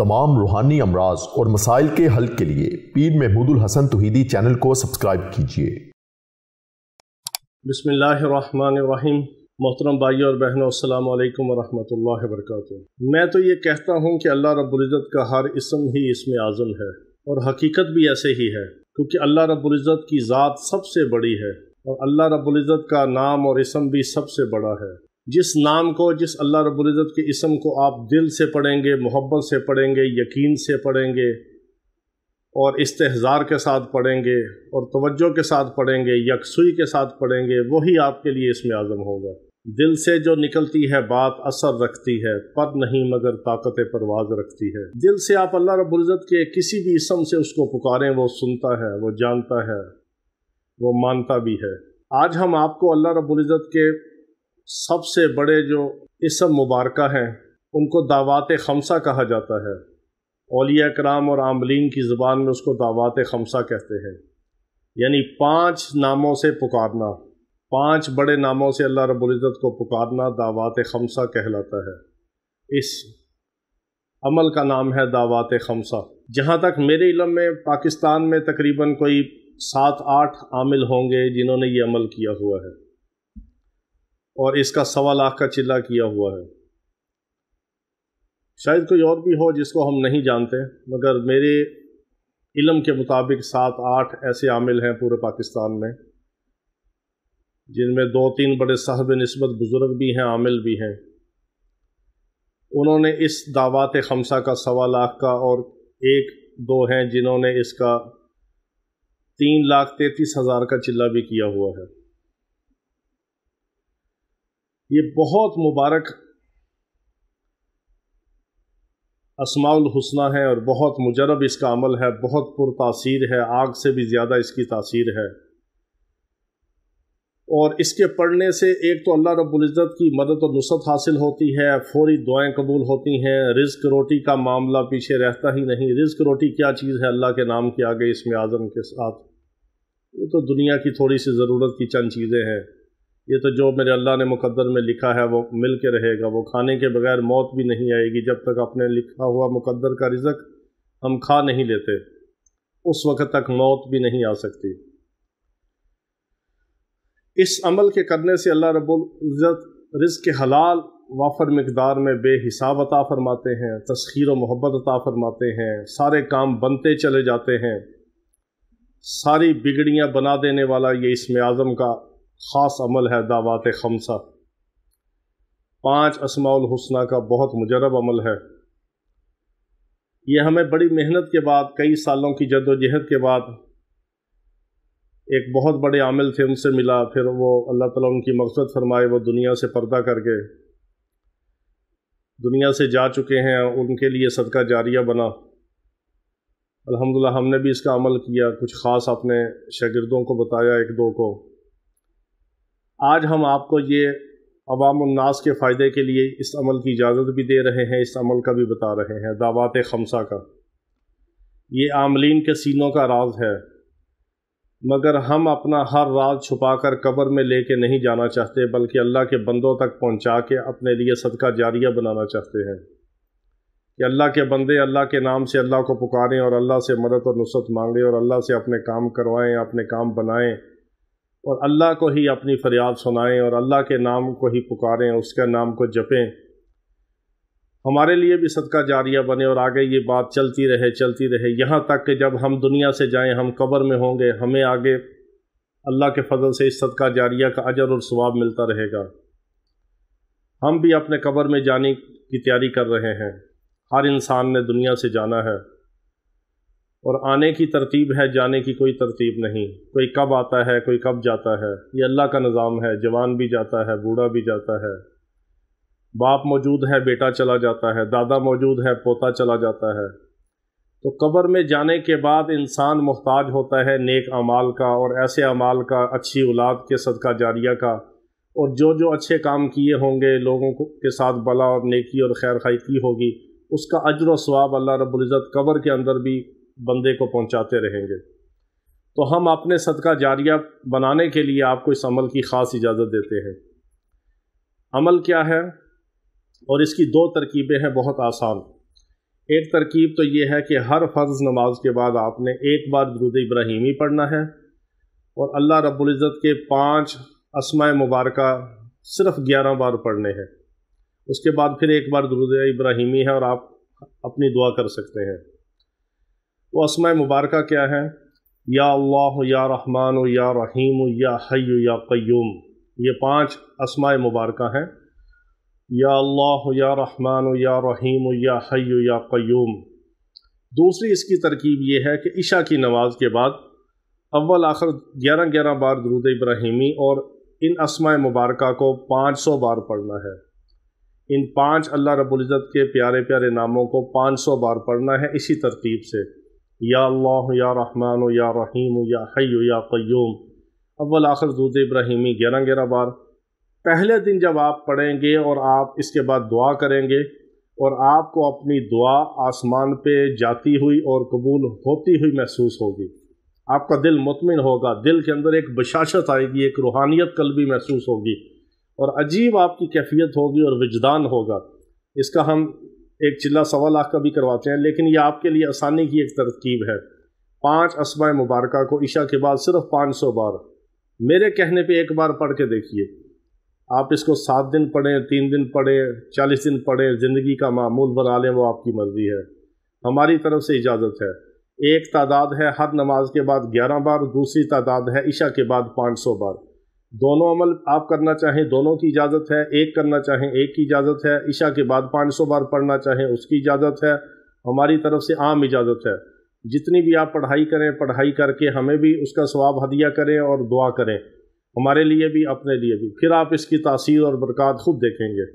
तमाम रूहानी अमराज और मसाइल के हल के लिए पीर महमूद उल हसन तौहीदी चैनल को सब्सक्राइब कीजिए। बिस्मिल्लाहिर्रहमानिर्रहीम। मोहतरम भाइयों और बहनों, अस्सलाम वालेकुम वरहमतुल्लाहि वबरकातुहू। मैं तो ये कहता हूँ कि अल्लाह रब्बुल इज़्ज़त का हर इसम ही इसमें आज़म है और हकीकत भी ऐसे ही है, क्योंकि अल्लाह रब्बुल इज़्ज़त की ज़ात सबसे बड़ी है और अल्लाह रब्बुल इज़्ज़त का नाम और इसम भी सबसे बड़ा है। जिस नाम को, जिस अल्लाह रब्बुल इज़्ज़त के इसम को आप दिल से पढ़ेंगे, मोहब्बत से पढ़ेंगे, यकीन से पढ़ेंगे और इस्तेहज़ार के साथ पढ़ेंगे और तवज्जो के साथ पढ़ेंगे, यकसुई के साथ पढ़ेंगे, वही आपके लिए इसमें आज़म होगा। दिल से जो निकलती है बात असर रखती है, पर नहीं मगर ताकत परवाज़ रखती है। दिल से आप अल्लाह रब्बुल इज़्ज़त के किसी भी इसम से उसको पुकारें, वो सुनता है, वो जानता है, वो मानता भी है। आज हम आपको अल्लाह रब्बुल इज़्ज़त के सबसे बड़े जो इसम मुबारका हैं उनको दावात खमसा कहा जाता है। औलिया कराम और आमलीन की ज़ुबान में उसको दावात खमसा कहते हैं, यानी 5 नामों से पुकारना, 5 बड़े नामों से अल्लाह रब्बुल इज़्ज़त को पुकारना दावात खमसा कहलाता है। इस अमल का नाम है दावात खमसा। जहाँ तक मेरे इल्म में पाकिस्तान में तकरीबन कोई 7-8 आमिल होंगे जिन्होंने ये अमल किया हुआ है और इसका 1.25 लाख का चिल्ला किया हुआ है। शायद कोई और भी हो जिसको हम नहीं जानते, मगर मेरे इल्म के मुताबिक 7-8 ऐसे आमिल हैं पूरे पाकिस्तान में, जिनमें 2-3 बड़े साहब निस्बत बुज़ुर्ग भी हैं, आमिल भी हैं। उन्होंने इस दावात खमसा का 1.25 लाख का, और 1-2 हैं जिन्होंने इसका 3,33,000 का चिल्ला भी किया हुआ है। ये बहुत मुबारक अस्माउल हुस्ना है और बहुत मुजरब इसका अमल है, बहुत पुरतासीर है, आग से भी ज़्यादा इसकी तासीर है। और इसके पढ़ने से एक तो अल्लाह रब्बुल इज़्ज़त की मदद और नुसरत हासिल होती है, फौरी दुआएं कबूल होती हैं, रिज़्क़ रोटी का मामला पीछे रहता ही नहीं। रिज़्क़ रोटी क्या चीज़ है अल्लाह के नाम के आगे, इसमें आज़म के साथ? ये तो दुनिया की थोड़ी सी ज़रूरत की चंद चीज़ें हैं। ये तो जो मेरे अल्लाह ने मुकद्दर में लिखा है वो मिल के रहेगा। वो खाने के बगैर मौत भी नहीं आएगी, जब तक अपने लिखा हुआ मुकद्दर का रिज़्क़ हम खा नहीं लेते उस वक़्त तक मौत भी नहीं आ सकती। इस अमल के करने से अल्लाह रब्बुल इज़्ज़त रिज़्क़ के हलाल वाफर मिक़दार में बेहिसाब अता फरमाते हैं, तस्खीर व मोहब्बत अता फरमाते हैं, सारे काम बनते चले जाते हैं, सारी बिगड़ियाँ बना देने वाला ये इसमें आज़म का ख़ास अमल है दावात खमसा। 5 अस्माउल हुस्ना का बहुत मुजरब अमल है। ये हमें बड़ी मेहनत के बाद, कई सालों की जद्दोजहद के बाद एक बहुत बड़े आमिल थे, उनसे मिला। फिर वो अल्लाह ताला उनकी मग़फ़िरत फरमाए, वो दुनिया से पर्दा करके दुनिया से जा चुके हैं, उनके लिए सदका जारिया बना। अल्हम्दुलिल्लाह हमने भी इसका अमल किया, कुछ ख़ास अपने शागिर्दों को बताया, 1-2 को। आज हम आपको ये अवामुन्नास के फ़ायदे के लिए इस अमल की इजाज़त भी दे रहे हैं, इस अमल का भी बता रहे हैं, दावात खमसा का। ये आमलीन के सीनों का राज है, मगर हम अपना हर राज छुपा कर कब्र में लेके नहीं जाना चाहते, बल्कि अल्लाह के बंदों तक पहुँचा के अपने लिए सदका जारिया बनाना चाहते हैं कि अल्लाह के बंदे अल्लाह के नाम से अल्लाह को पुकारें और अल्लाह से मदद और नुसरत मांगें और अल्लाह से अपने काम करवाएँ, अपने काम बनाएँ और अल्लाह को ही अपनी फ़रियाद सुनाएं और अल्लाह के नाम को ही पुकारें, उसके नाम को जपें। हमारे लिए भी सदका जारिया बने और आगे ये बात चलती रहे, यहाँ तक कि जब हम दुनिया से जाएं, हम कब्र में होंगे, हमें आगे अल्लाह के फजल से इस सदका जारिया का अजर और सवाब मिलता रहेगा। हम भी अपने कब्र में जाने की तैयारी कर रहे हैं। हर इंसान ने दुनिया से जाना है और आने की तरतीब है, जाने की कोई तरतीब नहीं। कोई कब आता है, कोई कब जाता है, ये अल्लाह का निज़ाम है। जवान भी जाता है, बूढ़ा भी जाता है, बाप मौजूद है, बेटा चला जाता है, दादा मौजूद है, पोता चला जाता है। तो कब्र में जाने के बाद इंसान मोहताज होता है नेक अमाल का और ऐसे अमाल का, अच्छी औलाद के सदका जारिया का, और जो जो अच्छे काम किए होंगे, लोगों के साथ भला और नेकी और खैर खाई की होगी, उसका अज्र व सवाब अल्लाह रब्बुल इज़्ज़त कब्र के अंदर भी बंदे को पहुंचाते रहेंगे। तो हम अपने सदका जारिया बनाने के लिए आपको इस अमल की ख़ास इजाज़त देते हैं। अमल क्या है और इसकी 2 तरकीबें हैं बहुत आसान। ایک ترکیب تو یہ ہے کہ ہر فرض نماز کے بعد آپ نے ایک بار درود ابراہیمی پڑھنا ہے، اور اللہ رب العزت کے 5 اسماء مبارکہ صرف 11 بار پڑھنے ہیں۔ اس کے بعد پھر ایک بار درود ابراہیمی ہے اور آپ اپنی دعا کر سکتے ہیں۔ وہ اسماء مبارکہ کیا ہیں؟ یا اللہ، یا رحمان، یا رحیم، یا حی، یا قیوم۔ یہ 5 اسماء مبارکہ ہیں۔ یا اللہ، یا رحمان، یا رحیم، یا حی، یا قیوم۔ دوسری اس کی ترکیب یہ ہے کہ عشاء کی نماز کے بعد اول آخر 11 بار درود ابراہیمی اور ان اسماء مبارکہ کو 500 بار پڑھنا ہے۔ ان 5 اللہ رب العزت کے پیارے پیارے ناموں کو 500 بار پڑھنا ہے اسی ترتیب سے، یا اللہ، یا رحمان، یا رحیم، یا حی، یا قیوم۔ اول آخر درود ابراہیمی 11 بار۔ پہلے دن جب آپ پڑھیں گے اور آپ اس کے بعد دعا کریں گے اور آپ کو اپنی دعا آسمان پہ جاتی ہوئی اور قبول ہوتی ہوئی محسوس ہوگی، آپ کا دل مطمئن ہوگا، دل کے اندر ایک بشاشت آئے گی، ایک روحانیت قلبی محسوس ہوگی، اور عجیب آپ کی کیفیت ہوگی اور وجدان ہوگا۔ اس کا ہم ایک چلہ 1.25 لاکھ کا بھی کرواتے ہیں، لیکن یہ آپ کے لیے آسانی کی ایک ترکیب ہے۔ 5 اسماء مبارکہ کو عشاء کے بعد صرف 500 بار، میرے کہنے پہ ایک بار پڑھ کے دیکھیے۔ آپ اس کو 7 دن پڑھیں، 3 دن پڑھیں، 40 دن پڑھیں، زندگی کا معمول بنا لیں، وہ آپ کی مرضی ہے، ہماری طرف سے اجازت ہے۔ ایک تعداد ہے ہر نماز کے بعد 11 بار، دوسری تعداد ہے عشاء کے بعد 500 بار۔ دونوں عمل آپ کرنا چاہیں دونوں کی اجازت ہے، ایک کرنا چاہیں ایک کی اجازت ہے، عشاء کے بعد 500 بار پڑھنا چاہیں اس کی اجازت ہے، ہماری طرف سے عام اجازت ہے۔ جتنی بھی آپ پڑھائی کریں، پڑھائی کر کے ہمیں بھی اس کا ثواب ہدیہ کریں اور دعا کریں، ہمارے لیے بھی اپنے لیے بھی، پھر آپ اس کی تاثیر اور برکات خود دیکھیں گے۔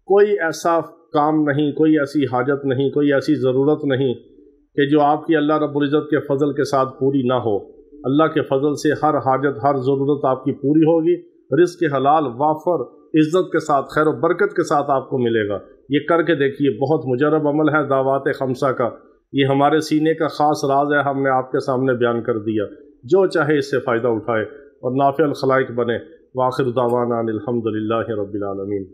کوئی ایسا کام نہیں، کوئی ایسی حاجت نہیں، کوئی ایسی ضرورت نہیں کہ جو آپ کی اللہ رب العزت کے فضل کے ساتھ پوری نہ ہو۔ اللہ کے فضل سے ہر حاجت، ہر ضرورت آپ کی پوری ہوگی، رزق حلال وافر عزت کے ساتھ، خیر و برکت کے ساتھ آپ کو ملے گا۔ یہ کر کے دیکھیے، بہت مجرب عمل ہے دعوات 5 کا، یہ ہمارے سینے کا خاص راز ہے، ہم نے آپ کے سامنے بیان کر دیا۔ جو چاہے اس سے فائدہ اٹھائے اور نافع الخلائق بنے۔ وآخر دعوانا الحمدللہ رب العالمین۔